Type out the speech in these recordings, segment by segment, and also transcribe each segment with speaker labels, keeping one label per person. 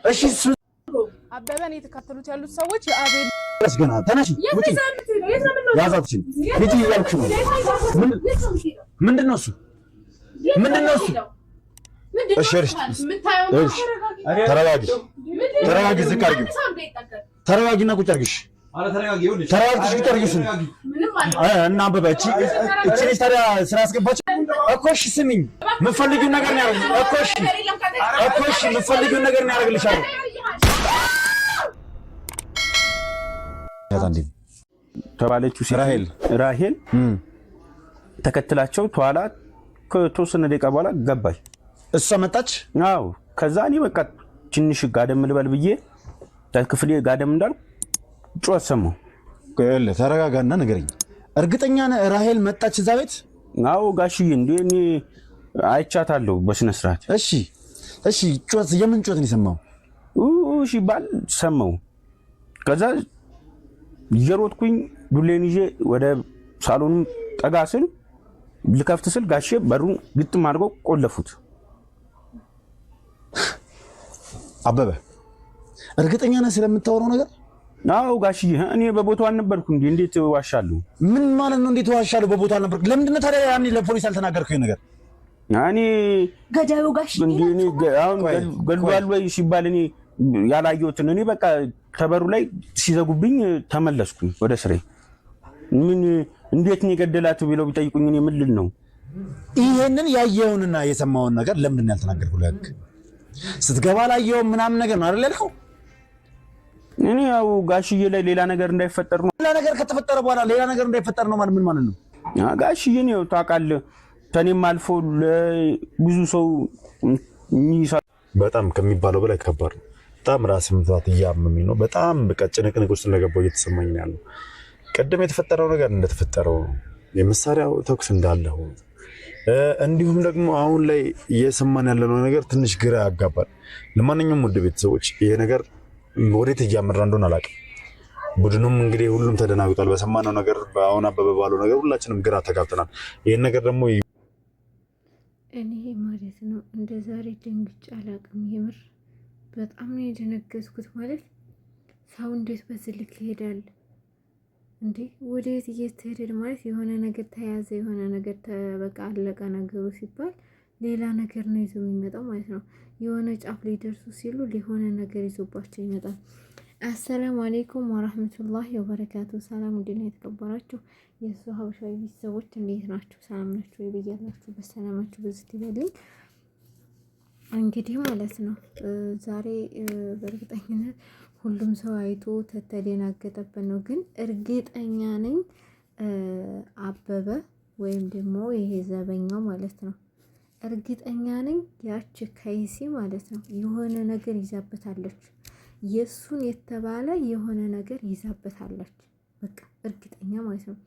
Speaker 1: እሺ
Speaker 2: አበበን የተከተሉት ያሉት ሰዎች የአቤል
Speaker 1: ገና ተነሽ ውጪ ያዛትሽን ሂጂ እያልኩሽ ነው። ምንድነው እሱ? እሺ ተረጋጊ፣ ዝቅ አድርጊው። ተረጋጊና ቁጭ አድርጊሽ። ተረጋጊሽ ቁጭ አድርጊሽ። እና አበበ እቺ ልጅ ታዲያ ስራ አስገባች እኮ። እሺ ስሚኝ፣ የምትፈልጊውን ነገር ነው ያደርግልሽ እኮ። እሺ የምትፈልጊውን ነገር ነው ያደርግልሻለሁ። ያዛንዲ
Speaker 3: ተባለችው ራሄል ተከትላቸው ተኋላ ከተወሰነ ደቂቃ በኋላ ገባች።
Speaker 1: እሷ መጣች።
Speaker 3: አዎ ከዛ እኔ በቃ ትንሽ ጋደም ልበል ብዬ ክፍሌ ጋደም እንዳልኩ ጮህ ሰማሁ።
Speaker 1: ተረጋጋና ንገረኝ። እርግጠኛ ነህ ራሄል መጣች እዛ ቤት?
Speaker 3: አዎ ጋሽዬ እንዴ እኔ አይቻታለሁ በስነ ስርዓት።
Speaker 1: እሺ ጮህ የምን ጮህ ነው የሰማው?
Speaker 3: እሺ ባል ሰማሁ። ከዛ እየሮጥኩኝ ዱሌን ይዤ ወደ ሳሎኑ ጠጋ ስል ልከፍት ስል ጋሼ በሩን ግጥም አድርገው ቆለፉት።
Speaker 1: አበበ እርግጠኛ ነህ ስለምታወራው ነገር?
Speaker 3: አዎ ጋሽዬ እኔ በቦታው አልነበርኩ እንዴ። እንዴት ዋሻለሁ?
Speaker 1: ምን ማለት ነው እንዴት ዋሻለሁ? በቦታው አልነበርኩ። ለምንድን ነው ታዲያ ያኔ ለፖሊስ አልተናገርከኝ ነገር?
Speaker 3: እኔ
Speaker 4: ገዳዩ ጋሽዬ
Speaker 3: እኔ አሁን ገድሏል ወይ ሲባል እኔ ያላየሁትን እኔ በቃ ከበሩ ላይ ሲዘጉብኝ ተመለስኩኝ ወደ ስሬ። ምን እንዴት ነው የገደላት ብለው ቢጠይቁኝ እኔ ምን ልል ነው?
Speaker 1: ይሄንን ያየውንና የሰማውን ነገር ለምንድን ነው ያልተናገርከው? ለህግ ስትገባ ላየው ምናምን ነገር ነው አይደል ያልከው?
Speaker 3: እኔ ያው ጋሽዬ ላይ ሌላ ነገር እንዳይፈጠር ነው።
Speaker 1: ሌላ ነገር ከተፈጠረ በኋላ ሌላ ነገር እንዳይፈጠር ነው ማለት ምን ማለት ነው?
Speaker 3: ጋሽዬ ነው ታውቃለህ፣ ተኔም አልፎ ለብዙ ሰው
Speaker 1: በጣም ከሚባለው በላይ ከባድ ነው። በጣም ራስ ምታት እያመመኝ ነው። በጣም በቃ ጭንቅንቅ ውስጥ እንደገባው እየተሰማኝ ነው ያለው። ቀደም የተፈጠረው ነገር እንደተፈጠረው የመሳሪያው ተኩስ እንዳለው እንዲሁም ደግሞ አሁን ላይ እየሰማን ያለነው ነገር ትንሽ ግራ ያጋባል። ለማንኛውም ውድ ቤተሰቦች ይሄ ነገር ወዴት እያመራ እንደሆነ አላውቅም። ቡድኑም እንግዲህ ሁሉም ተደናግጧል በሰማነው ነገር። በአሁን አበበ ባለው ነገር ሁላችንም ግራ ተጋብተናል። ይሄን ነገር ደግሞ
Speaker 4: እኔ ማለት ነው እንደ ዛሬ ደንግጬ አላውቅም። የምር በጣም ነው የደነገጥኩት። ማለት ሰው እንዴት በዚህ ልክ ይሄዳል እንዴ? ወዴት እየተሄደ ማለት የሆነ ነገር ተያዘ፣ የሆነ ነገር በቃ አለቀ ነገሩ ሲባል ሌላ ነገር ነው ይዞ የሚመጣው ማለት ነው። የሆነ ጫፍ ላይ ደርሱ ሲሉ ሊሆነ ነገር ይዞባቸው ይመጣል። አሰላሙ አለይኩም ወራህመቱላሂ ወበረካቱ። ሰላም እንዴት ነው የተከበራችሁ የሱ ሀበሻዊ ቤተሰቦች እንዴት ናችሁ? ሰላም ናችሁ ወይ? በያላችሁ በሰላማችሁ በዚህ ይበልኝ። እንግዲህ ማለት ነው ዛሬ በእርግጠኝነት ሁሉም ሰው አይቶ ተደናገጠበት ነው። ግን እርግጠኛ ነኝ አበበ ወይም ደግሞ ይሄ ዘበኛው ማለት ነው እርግጠኛ ነኝ ያቺ ከይሲ ማለት ነው የሆነ ነገር ይዛበታለች። የሱን የተባለ የሆነ ነገር ይዛበታለች። በቃ እርግጠኛ ማለት ነው።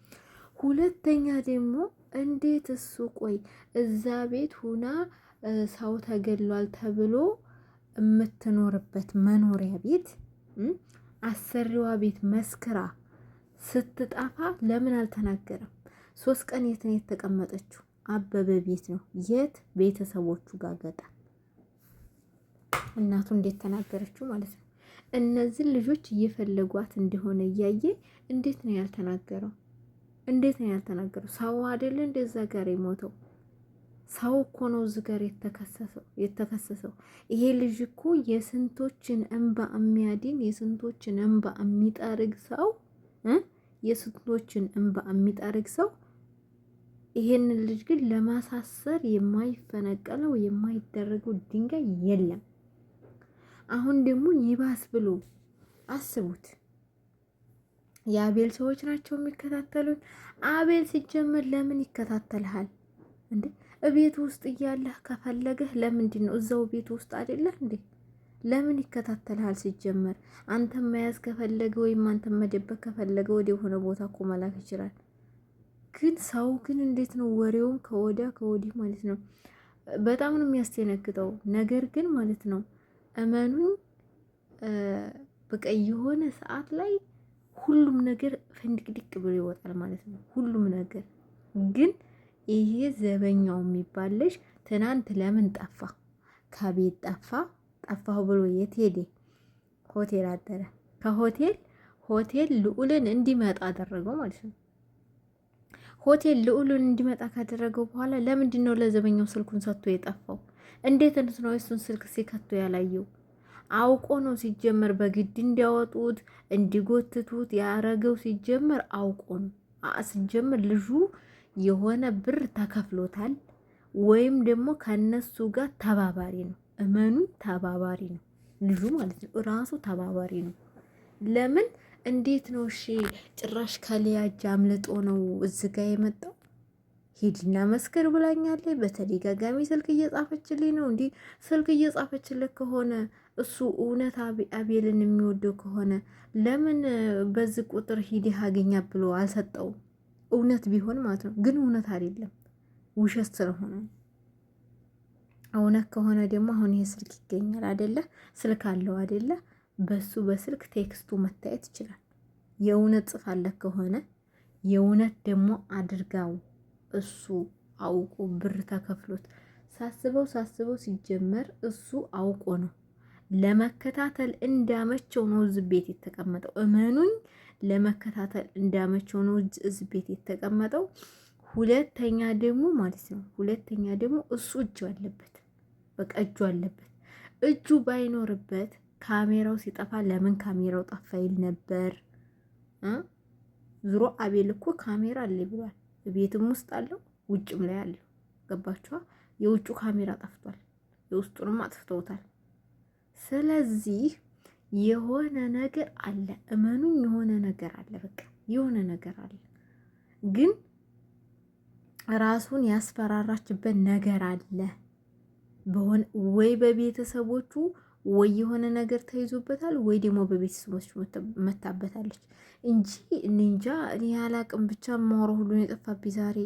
Speaker 4: ሁለተኛ ደግሞ እንዴት እሱ ቆይ እዛ ቤት ሁና ሰው ተገድሏል ተብሎ የምትኖርበት መኖሪያ ቤት አሰሪዋ ቤት መስክራ ስትጠፋ ለምን አልተናገረም? 3 ቀን የት ነው የተቀመጠችው? አበበ ቤት ነው። የት? ቤተሰቦቹ ጋር ገጠር። እናቱ እንዴት ተናገረችው ማለት ነው። እነዚህ ልጆች እየፈለጓት እንደሆነ እያየ እንዴት ነው ያልተናገረው? እንዴት ነው ያልተናገረው? ሰው አይደለ እንደዛ ጋር የሞተው ሰው እኮ ነው እዚህ ጋር የተከሰሰው። ይሄ ልጅ እኮ የስንቶችን እንባ የሚያድን የስንቶችን እንባ የሚጠርግ ሰው የስንቶችን እንባ የሚጠርግ ሰው። ይሄንን ልጅ ግን ለማሳሰር የማይፈነቀለው የማይደረገው ድንጋይ የለም። አሁን ደግሞ ይባስ ብሎ አስቡት። የአቤል ሰዎች ናቸው የሚከታተሉን። አቤል ሲጀመር ለምን ይከታተልሃል እንዴ? ቤት ውስጥ እያለህ ከፈለገህ ለምንድን ነው እዛው ቤት ውስጥ አይደለህ እንዴ? ለምን ይከታተልሃል? ሲጀመር አንተም መያዝ ከፈለገ ወይም አንተም መደበቅ ከፈለገ ወደ ሆነ ቦታ እኮ መላክ ይችላል። ግን ሰው ግን እንዴት ነው ወሬውን ከወዲያ ከወዲህ ማለት ነው። በጣም ነው የሚያስደነግጠው። ነገር ግን ማለት ነው እመኑኝ በቃ የሆነ ሰዓት ላይ ሁሉም ነገር ፍንድቅድቅ ብሎ ይወጣል ማለት ነው። ሁሉም ነገር ግን ይሄ ዘበኛው የሚባል ልጅ ትናንት ለምን ጠፋ? ከቤት ጠፋ። ጠፋሁ ብሎ የት ሄደ? ሆቴል አደረ። ከሆቴል ልዑልን እንዲመጣ አደረገው ማለት ነው። ሆቴል ልዑልን እንዲመጣ ካደረገው በኋላ ለምንድን ነው ለዘበኛው ስልኩን ሰጥቶ የጠፋው? እንዴት ነው እሱን ስልክ ሲከቶ ያላየው? አውቆ ነው ሲጀመር፣ በግድ እንዲያወጡት እንዲጎትቱት ያረገው ሲጀመር አውቆ ነው። ሲጀመር ልጁ የሆነ ብር ተከፍሎታል፣ ወይም ደግሞ ከነሱ ጋር ተባባሪ ነው። እመኑ፣ ተባባሪ ነው ልጁ ማለት ነው። ራሱ ተባባሪ ነው። ለምን እንዴት ነው? እሺ ጭራሽ ከሊያ እጅ አምልጦ ነው እዚህ ጋ የመጣው። ሂድና መስክር ብላኛለች። በተደጋጋሚ ስልክ እየጻፈችልኝ ነው። እንዲህ ስልክ እየጻፈችልህ ከሆነ እሱ እውነት አቤልን የሚወደው ከሆነ ለምን በዚህ ቁጥር ሂደህ አገኛ ብሎ አልሰጠውም? እውነት ቢሆን ማለት ነው። ግን እውነት አይደለም፣ ውሸት ስለሆነ። እውነት ከሆነ ደግሞ አሁን ይሄ ስልክ ይገኛል አይደለ? ስልክ አለው አይደለ? በሱ በስልክ ቴክስቱ መታየት ይችላል። የእውነት ጽፋለህ ከሆነ የእውነት ደግሞ አድርጋው እሱ አውቆ ብር ተከፍሎት ሳስበው ሲጀመር እሱ አውቆ ነው ለመከታተል እንዳመቸው ነው እዚህ ቤት የተቀመጠው። እመኑኝ፣ ለመከታተል እንዳመቸው ነው እዚህ ቤት የተቀመጠው። ሁለተኛ ደግሞ ማለት ነው፣ ሁለተኛ ደግሞ እሱ እጁ አለበት። በቃ እጁ አለበት። እጁ ባይኖርበት ካሜራው ሲጠፋ ለምን ካሜራው ጠፋ ይል ነበር። ዙሮ አቤል እኮ ካሜራ አለ ብሏል። ቤትም ውስጥ አለው፣ ውጭም ላይ አለው። ገባችኋ? የውጩ ካሜራ ጠፍቷል፣ የውስጡንም አጥፍተውታል። ስለዚህ የሆነ ነገር አለ፣ እመኑኝ፣ የሆነ ነገር አለ። በቃ የሆነ ነገር አለ። ግን ራሱን ያስፈራራችበት ነገር አለ። ወይ በቤተሰቦቹ ወይ የሆነ ነገር ተይዞበታል፣ ወይ ደግሞ በቤተሰቦች መታበታለች እንጂ እንጃ እኔ አላቅም። ብቻ ማወራው ሁሉን የጠፋብኝ ዛሬ።